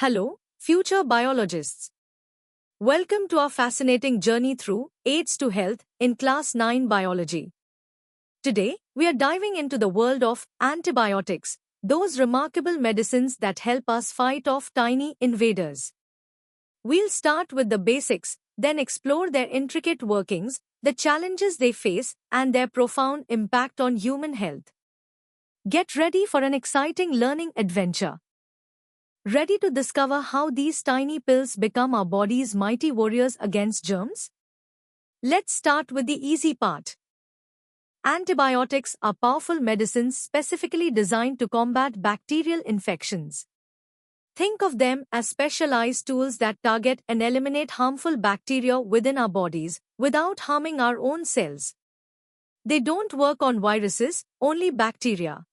Hello, future biologists. Welcome to our fascinating journey through AIDS to Health in Class 9 Biology. Today, we are diving into the world of antibiotics, those remarkable medicines that help us fight off tiny invaders. We'll start with the basics, then explore their intricate workings, the challenges they face, and their profound impact on human health. Get ready for an exciting learning adventure. Ready to discover how these tiny pills become our body's mighty warriors against germs? Let's start with the easy part. Antibiotics are powerful medicines specifically designed to combat bacterial infections. Think of them as specialized tools that target and eliminate harmful bacteria within our bodies without harming our own cells. They don't work on viruses, only bacteria.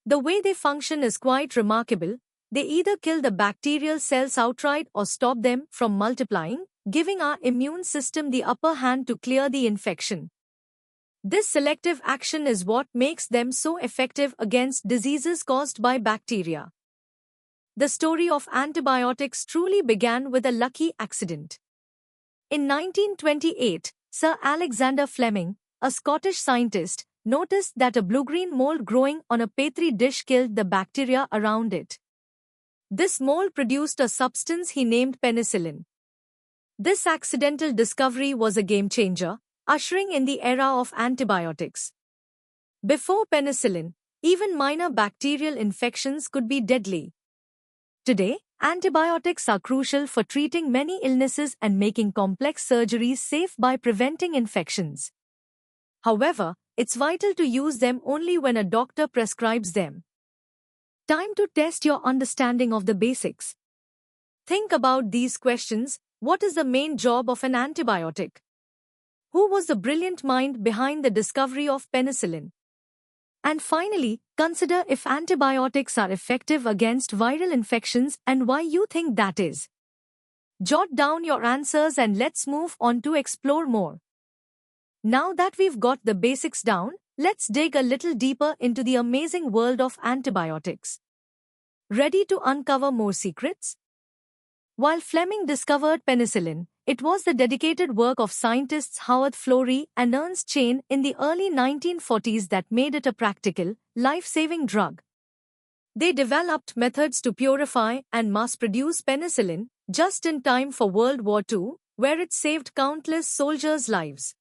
The way they function is quite remarkable. They either kill the bacterial cells outright or stop them from multiplying, giving our immune system the upper hand to clear the infection. This selective action is what makes them so effective against diseases caused by bacteria. The story of antibiotics truly began with a lucky accident. In 1928, Sir Alexander Fleming, a Scottish scientist, noticed that a blue-green mold growing on a petri dish killed the bacteria around it. This mold produced a substance he named penicillin. This accidental discovery was a game-changer, ushering in the era of antibiotics. Before penicillin, even minor bacterial infections could be deadly. Today, antibiotics are crucial for treating many illnesses and making complex surgeries safe by preventing infections. However, it's vital to use them only when a doctor prescribes them. Time to test your understanding of the basics. Think about these questions. What is the main job of an antibiotic? Who was the brilliant mind behind the discovery of penicillin? And finally, consider if antibiotics are effective against viral infections and why you think that is. Jot down your answers and let's move on to explore more. Now that we've got the basics down, let's dig a little deeper into the amazing world of antibiotics. Ready to uncover more secrets? While Fleming discovered penicillin, it was the dedicated work of scientists Howard Florey and Ernst Chain in the early 1940s that made it a practical, life-saving drug. They developed methods to purify and mass-produce penicillin just in time for World War II, where it saved countless soldiers' lives.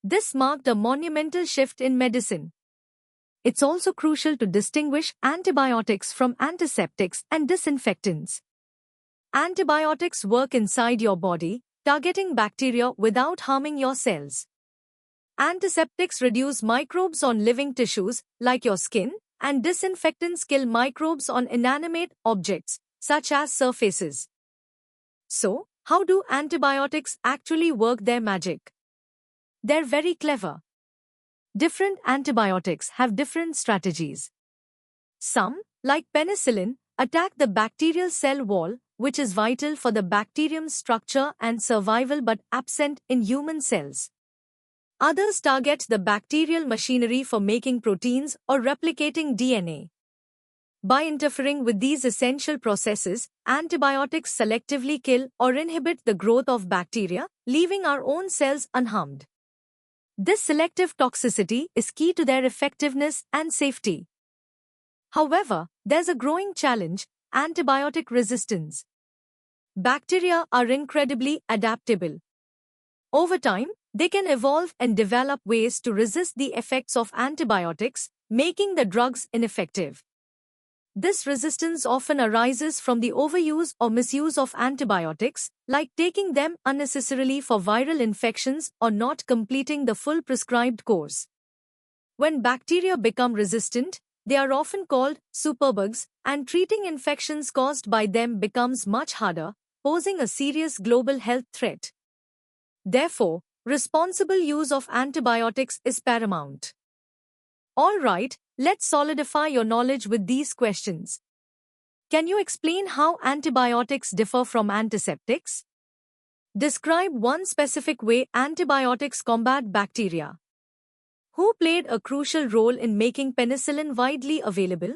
This marked a monumental shift in medicine. It's also crucial to distinguish antibiotics from antiseptics and disinfectants. Antibiotics work inside your body, targeting bacteria without harming your cells. Antiseptics reduce microbes on living tissues, like your skin, and disinfectants kill microbes on inanimate objects, such as surfaces. So, how do antibiotics actually work their magic? They're very clever. Different antibiotics have different strategies. Some, like penicillin, attack the bacterial cell wall, which is vital for the bacterium's structure and survival but absent in human cells. Others target the bacterial machinery for making proteins or replicating DNA. By interfering with these essential processes, antibiotics selectively kill or inhibit the growth of bacteria, leaving our own cells unharmed. This selective toxicity is key to their effectiveness and safety. However, there's a growing challenge: antibiotic resistance. Bacteria are incredibly adaptable. Over time, they can evolve and develop ways to resist the effects of antibiotics, making the drugs ineffective. This resistance often arises from the overuse or misuse of antibiotics, like taking them unnecessarily for viral infections or not completing the full prescribed course. When bacteria become resistant, they are often called superbugs, and treating infections caused by them becomes much harder, posing a serious global health threat. Therefore, responsible use of antibiotics is paramount. All right, let's solidify your knowledge with these questions. Can you explain how antibiotics differ from antiseptics? Describe one specific way antibiotics combat bacteria. Who played a crucial role in making penicillin widely available?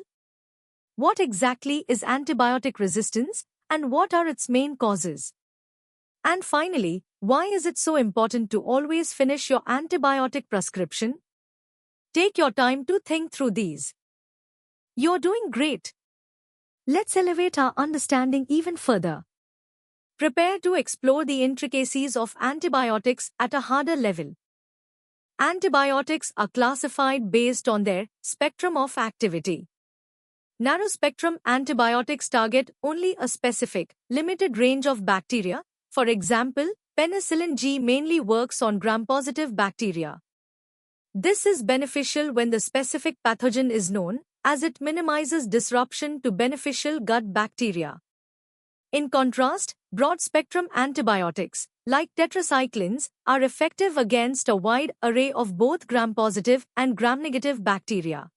What exactly is antibiotic resistance and what are its main causes? And finally, why is it so important to always finish your antibiotic prescription? Take your time to think through these. You're doing great. Let's elevate our understanding even further. Prepare to explore the intricacies of antibiotics at a harder level. Antibiotics are classified based on their spectrum of activity. Narrow-spectrum antibiotics target only a specific, limited range of bacteria. For example, penicillin G mainly works on gram-positive bacteria. This is beneficial when the specific pathogen is known, as it minimizes disruption to beneficial gut bacteria. In contrast, broad-spectrum antibiotics, like tetracyclines, are effective against a wide array of both gram-positive and gram-negative bacteria.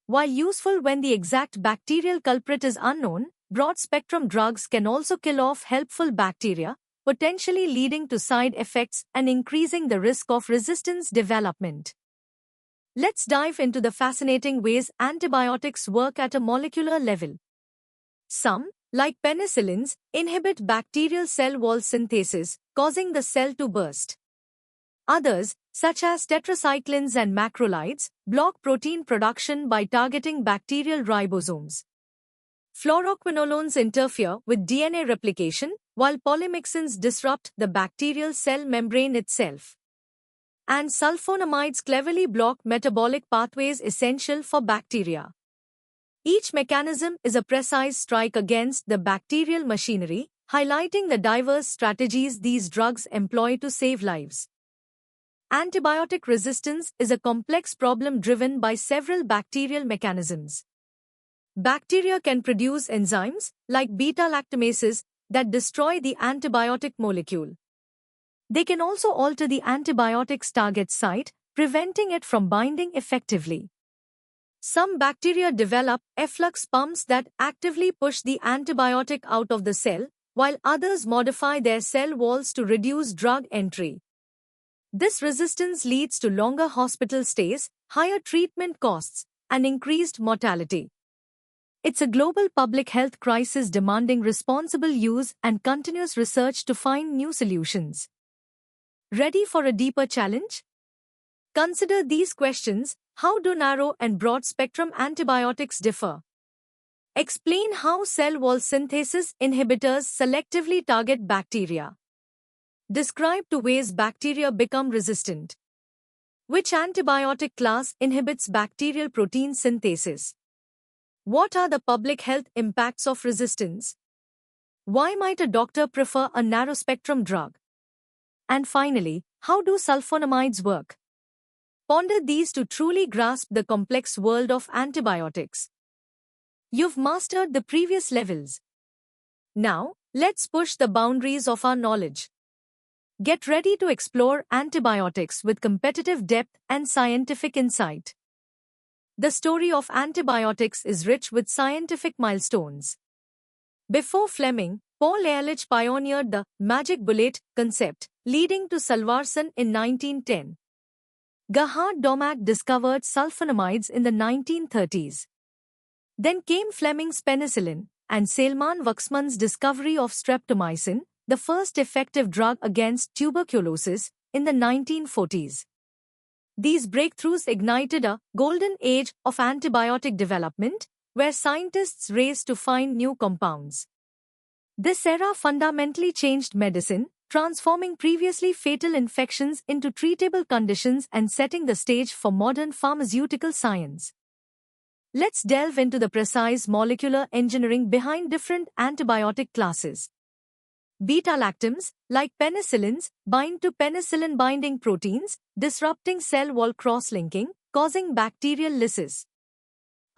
While useful when the exact bacterial culprit is unknown, broad-spectrum drugs can also kill off helpful bacteria, potentially leading to side effects and increasing the risk of resistance development. Let's dive into the fascinating ways antibiotics work at a molecular level. Some, like penicillins, inhibit bacterial cell wall synthesis, causing the cell to burst. Others, such as tetracyclines and macrolides, block protein production by targeting bacterial ribosomes. Fluoroquinolones interfere with DNA replication, while polymyxins disrupt the bacterial cell membrane itself. And sulfonamides cleverly block metabolic pathways essential for bacteria. Each mechanism is a precise strike against the bacterial machinery, highlighting the diverse strategies these drugs employ to save lives. Antibiotic resistance is a complex problem driven by several bacterial mechanisms. Bacteria can produce enzymes, like beta-lactamases, that destroy the antibiotic molecule. They can also alter the antibiotic's target site, preventing it from binding effectively. Some bacteria develop efflux pumps that actively push the antibiotic out of the cell, while others modify their cell walls to reduce drug entry. This resistance leads to longer hospital stays, higher treatment costs, and increased mortality. It's a global public health crisis demanding responsible use and continuous research to find new solutions. Ready for a deeper challenge? Consider these questions. How do narrow and broad-spectrum antibiotics differ? Explain how cell wall synthesis inhibitors selectively target bacteria. Describe two ways bacteria become resistant. Which antibiotic class inhibits bacterial protein synthesis? What are the public health impacts of resistance? Why might a doctor prefer a narrow-spectrum drug? And finally, how do sulfonamides work? Ponder these to truly grasp the complex world of antibiotics. You've mastered the previous levels. Now, let's push the boundaries of our knowledge. Get ready to explore antibiotics with competitive depth and scientific insight. The story of antibiotics is rich with scientific milestones. Before Fleming, Paul Ehrlich pioneered the magic bullet concept, leading to salvarsan in 1910. Gerhard Domag discovered sulfonamides in the 1930s. Then came Fleming's penicillin, and Salman Waksman's discovery of streptomycin, the first effective drug against tuberculosis, in the 1940s. These breakthroughs ignited a golden age of antibiotic development, where scientists raced to find new compounds. This era fundamentally changed medicine, transforming previously fatal infections into treatable conditions and setting the stage for modern pharmaceutical science. Let's delve into the precise molecular engineering behind different antibiotic classes. Beta-lactams, like penicillins, bind to penicillin-binding proteins, disrupting cell wall cross-linking, causing bacterial lysis.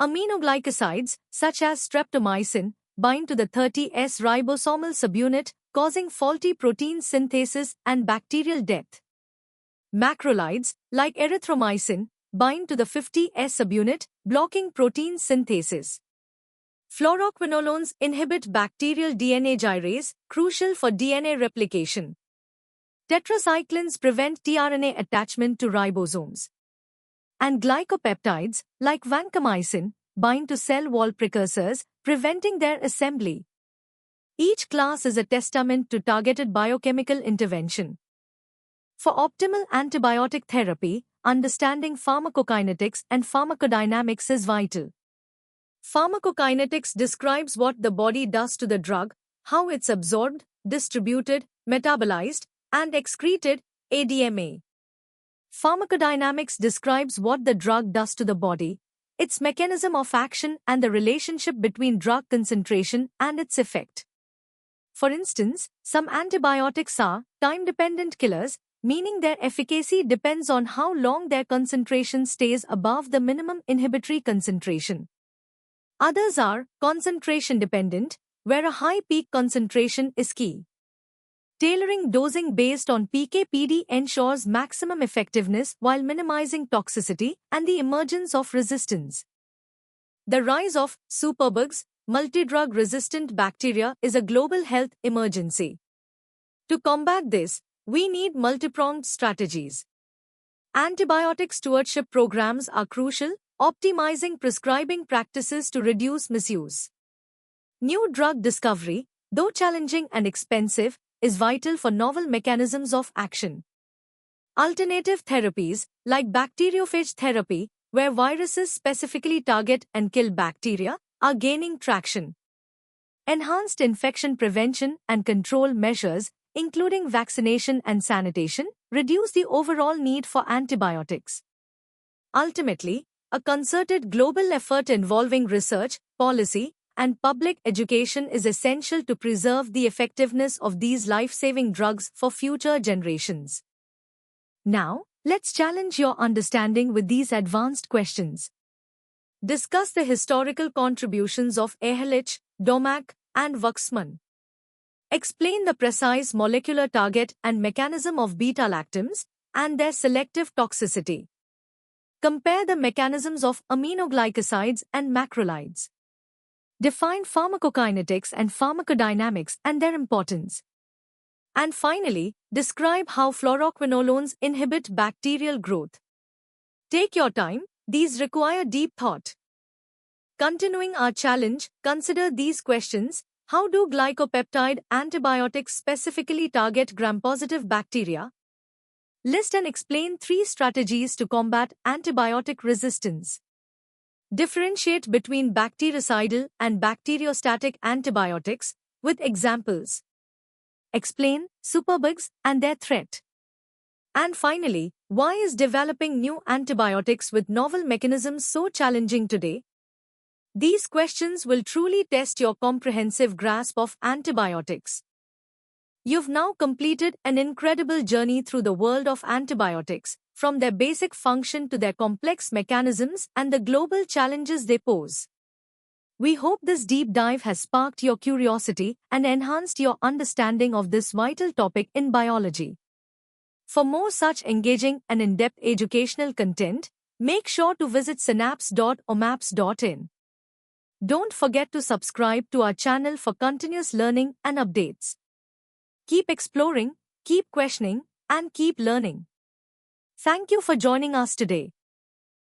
Aminoglycosides, such as streptomycin, bind to the 30S ribosomal subunit, causing faulty protein synthesis and bacterial death. Macrolides, like erythromycin, bind to the 50S subunit, blocking protein synthesis. Fluoroquinolones inhibit bacterial DNA gyrase, crucial for DNA replication. Tetracyclines prevent tRNA attachment to ribosomes. And glycopeptides, like vancomycin, bind to cell wall precursors, preventing their assembly. Each class is a testament to targeted biochemical intervention. For optimal antibiotic therapy, understanding pharmacokinetics and pharmacodynamics is vital. Pharmacokinetics describes what the body does to the drug, how it's absorbed, distributed, metabolized, and excreted, ADMA. Pharmacodynamics describes what the drug does to the body, its mechanism of action and the relationship between drug concentration and its effect. For instance, some antibiotics are time-dependent killers, meaning their efficacy depends on how long their concentration stays above the minimum inhibitory concentration. Others are concentration-dependent, where a high peak concentration is key. Tailoring dosing based on PK/PD ensures maximum effectiveness while minimizing toxicity and the emergence of resistance. The rise of superbugs, multidrug-resistant bacteria, is a global health emergency. To combat this, we need multi-pronged strategies. Antibiotic stewardship programs are crucial, optimizing prescribing practices to reduce misuse. New drug discovery, though challenging and expensive, is vital for novel mechanisms of action. Alternative therapies, like bacteriophage therapy, where viruses specifically target and kill bacteria, are gaining traction. Enhanced infection prevention and control measures, including vaccination and sanitation, reduce the overall need for antibiotics. Ultimately, a concerted global effort involving research, policy, and public education is essential to preserve the effectiveness of these life-saving drugs for future generations. Now, let's challenge your understanding with these advanced questions. Discuss the historical contributions of Ehrlich, Domack, and Waxman. Explain the precise molecular target and mechanism of beta-lactams and their selective toxicity. Compare the mechanisms of aminoglycosides and macrolides. Define pharmacokinetics and pharmacodynamics and their importance. And finally, describe how fluoroquinolones inhibit bacterial growth. Take your time, these require deep thought. Continuing our challenge, consider these questions. How do glycopeptide antibiotics specifically target gram-positive bacteria? List and explain 3 strategies to combat antibiotic resistance. Differentiate between bactericidal and bacteriostatic antibiotics with examples. Explain superbugs and their threat. And finally, why is developing new antibiotics with novel mechanisms so challenging today? These questions will truly test your comprehensive grasp of antibiotics. You've now completed an incredible journey through the world of antibiotics, from their basic function to their complex mechanisms and the global challenges they pose. We hope this deep dive has sparked your curiosity and enhanced your understanding of this vital topic in biology. For more such engaging and in-depth educational content, make sure to visit synapse.omaps.in. Don't forget to subscribe to our channel for continuous learning and updates. Keep exploring, keep questioning, and keep learning. Thank you for joining us today.